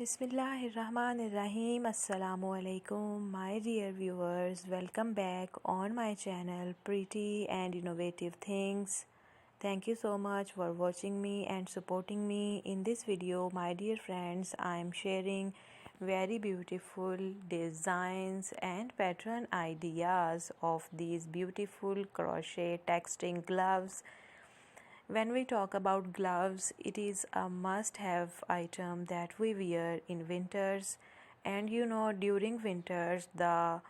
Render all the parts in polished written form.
Bismillahirrahmanirrahim. Assalamu alaikum, my dear viewers. Welcome back on my channel, Pretty and Innovative Things. Thank you so much for watching me and supporting me. In this video, my dear friends, I am sharing very beautiful designs and pattern ideas of these beautiful crochet texting gloves. When we talk about gloves, it is a must-have item that we wear in winters. And during winters, the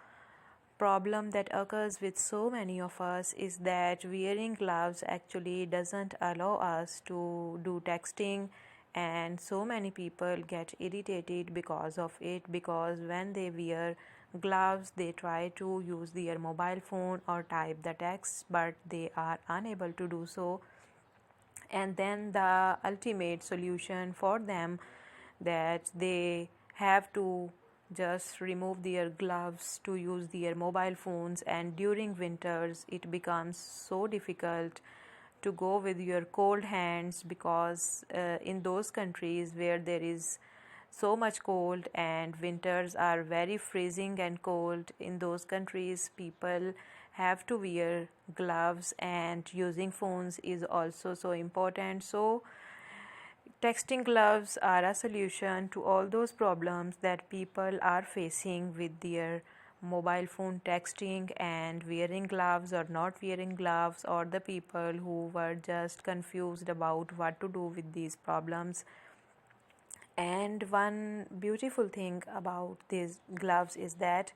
problem that occurs with so many of us is that wearing gloves actually doesn't allow us to do texting, and so many people get irritated because of it, because when they wear gloves they try to use their mobile phone or type the text, but they are unable to do so. And then the ultimate solution for them, that they have to just remove their gloves to use their mobile phones, and during winters it becomes so difficult to go with your cold hands, because in those countries where there is so much cold and winters are very freezing and cold, in those countries people have to wear gloves, and using phones is also so important. So texting gloves are a solution to all those problems that people are facing with their mobile phone texting and wearing gloves or not wearing gloves, or the people who were just confused about what to do with these problems. And one beautiful thing about these gloves is that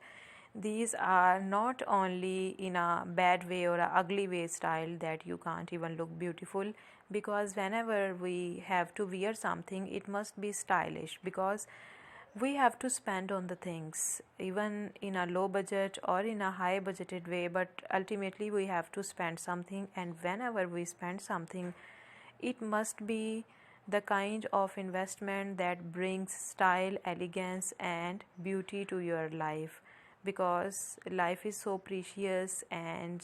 these are not only in a bad way or a ugly way style that you can't even look beautiful, because whenever we have to wear something it must be stylish, because we have to spend on the things even in a low budget or in a high budgeted way, but ultimately we have to spend something, and whenever we spend something it must be the kind of investment that brings style, elegance and beauty to your life, because life is so precious, and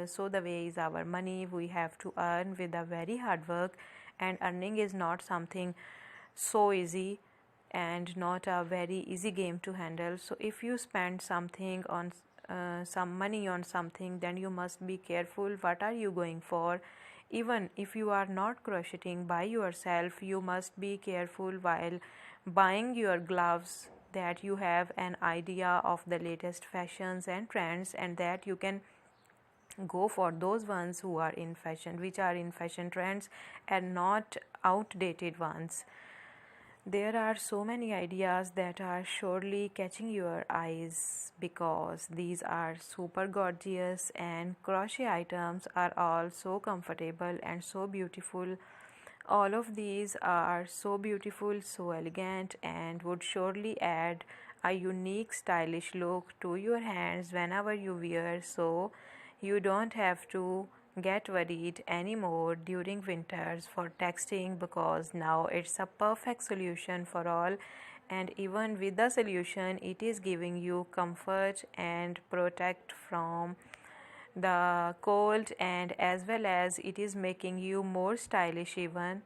so the way is our money. We have to earn with a very hard work, and earning is not something so easy and not a very easy game to handle. So if you spend something on some money on something, then you must be careful what are you going for. Even if you are not crocheting by yourself, you must be careful while buying your gloves, that you have an idea of the latest fashions and trends, and that you can go for those ones who are in fashion, which are in fashion trends and not outdated ones. There are so many ideas that are surely catching your eyes, because these are super gorgeous, and crochet items are all so comfortable and so beautiful. All of these are so beautiful, so elegant, and would surely add a unique stylish look to your hands whenever you wear, so you don't have to get worried anymore during winters for texting, because now it's a perfect solution for all. And even with the solution, it is giving you comfort and protect from the cold, and as well as it is making you more stylish even.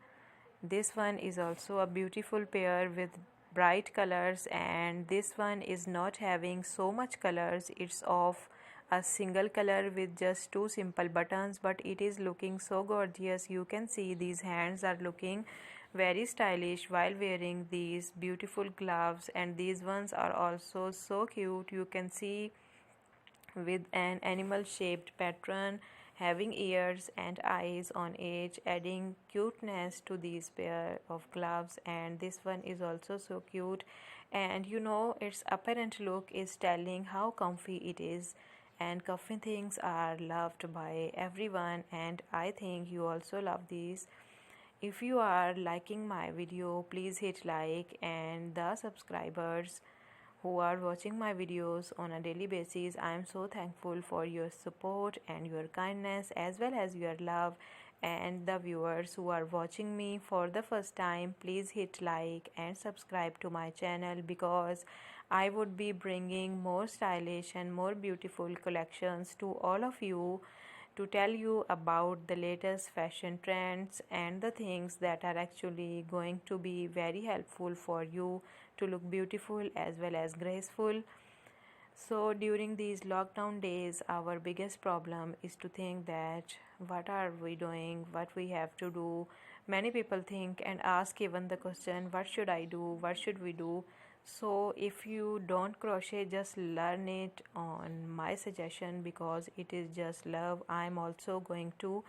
This one is also a beautiful pair with bright colors, and this one is not having so much colors. It's of a single color with just two simple buttons, but it is looking so gorgeous. You can see these hands are looking very stylish while wearing these beautiful gloves, and these ones are also so cute. You can see with an animal shaped pattern having ears and eyes on edge, adding cuteness to these pair of gloves. And this one is also so cute, and its apparent look is telling how comfy it is, and comfy things are loved by everyone, and I think you also love these. If you are liking my video, please hit like, and the subscribers who are watching my videos on a daily basis, I am so thankful for your support and your kindness as well as your love. And the viewers who are watching me for the first time, please hit like and subscribe to my channel, because I would be bringing more stylish and more beautiful collections to all of you to tell you about the latest fashion trends and the things that are actually going to be very helpful for you to look beautiful as well as graceful. So during these lockdown days, our biggest problem is to think that what are we doing, what we have to do. Many people think and ask even the question, what should I do, what should we do? So if you don't crochet, just learn it on my suggestion because it is just love. I'm also going to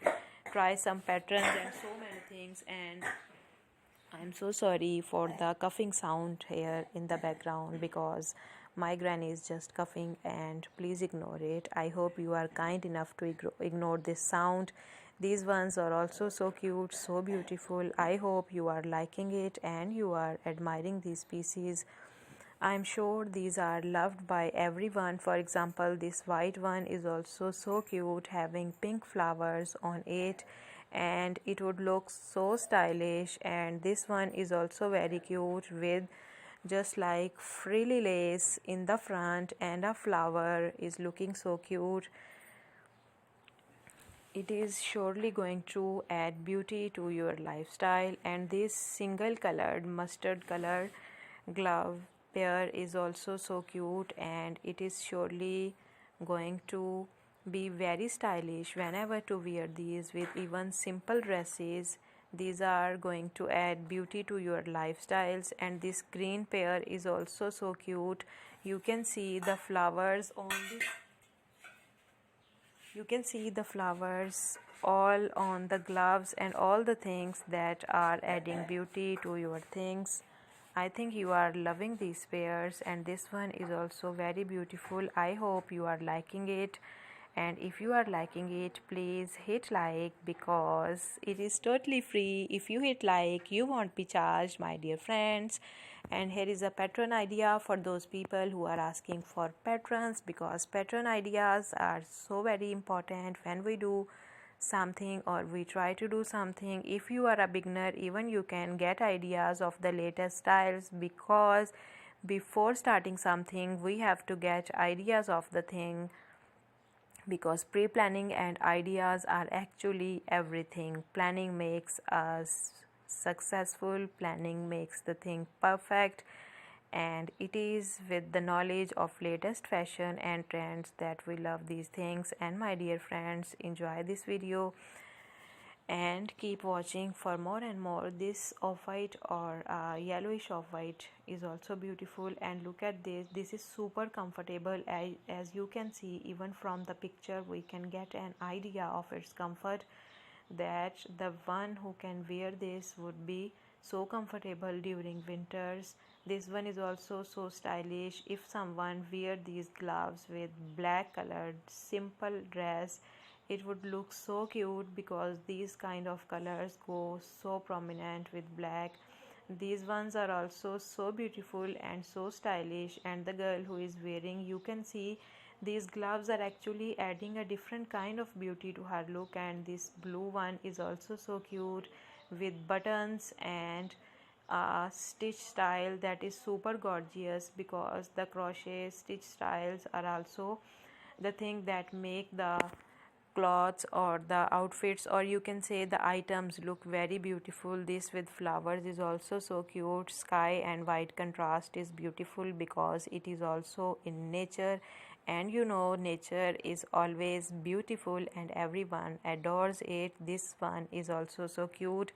try some patterns and so many things, and I'm so sorry for the coughing sound here in the background because my granny is just coughing, and please ignore it. I hope you are kind enough to ignore this sound. These ones are also so cute, so beautiful. I hope you are liking it and you are admiring these pieces. I'm sure these are loved by everyone. For example, this white one is also so cute, having pink flowers on it, and it would look so stylish. And this one is also very cute with just like frilly lace in the front, and a flower is looking so cute. It is surely going to add beauty to your lifestyle. And this single colored mustard color glove pair is also so cute, and it is surely going to be very stylish whenever to wear these with even simple dresses. These are going to add beauty to your lifestyles. And this green pair is also so cute. You can see the flowers on this. You can see the flowers all on the gloves and all the things that are adding beauty to your things. I think you are loving these pairs, and this one is also very beautiful. I hope you are liking it, and if you are liking it, please hit like because it is totally free. If you hit like, you won't be charged, my dear friends. And here is a pattern idea for those people who are asking for patterns, because pattern ideas are so very important when we do something or we try to do something. If you are a beginner, even you can get ideas of the latest styles, because before starting something we have to get ideas of the thing, because pre-planning and ideas are actually everything. Planning makes us successful, planning makes the thing perfect, and it is with the knowledge of latest fashion and trends that we love these things. And my dear friends, enjoy this video and keep watching for more and more. This off-white or yellowish off-white is also beautiful, and look at this is super comfortable. As you can see, even from the picture we can get an idea of its comfort, that the one who can wear this would be so comfortable during winters. This one is also so stylish. If someone wear these gloves with black colored simple dress, it would look so cute, because these kind of colors go so prominent with black. These ones are also so beautiful and so stylish, and the girl who is wearing, you can see these gloves are actually adding a different kind of beauty to her look. And this blue one is also so cute with buttons and stitch style that is super gorgeous, because the crochet stitch styles are also the thing that make the clothes or the outfits, or you can say the items, look very beautiful. This with flowers is also so cute. Sky and white contrast is beautiful because it is also in nature, and you know nature is always beautiful and everyone adores it. This one is also so cute.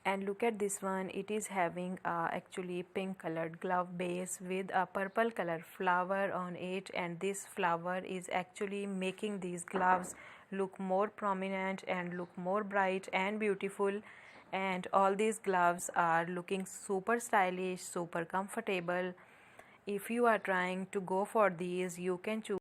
And look at this one, it is having actually pink colored glove base with a purple color flower on it, and this flower is actually making these gloves look more prominent and look more bright and beautiful. And all these gloves are looking super stylish, super comfortable. If you are trying to go for these, you can choose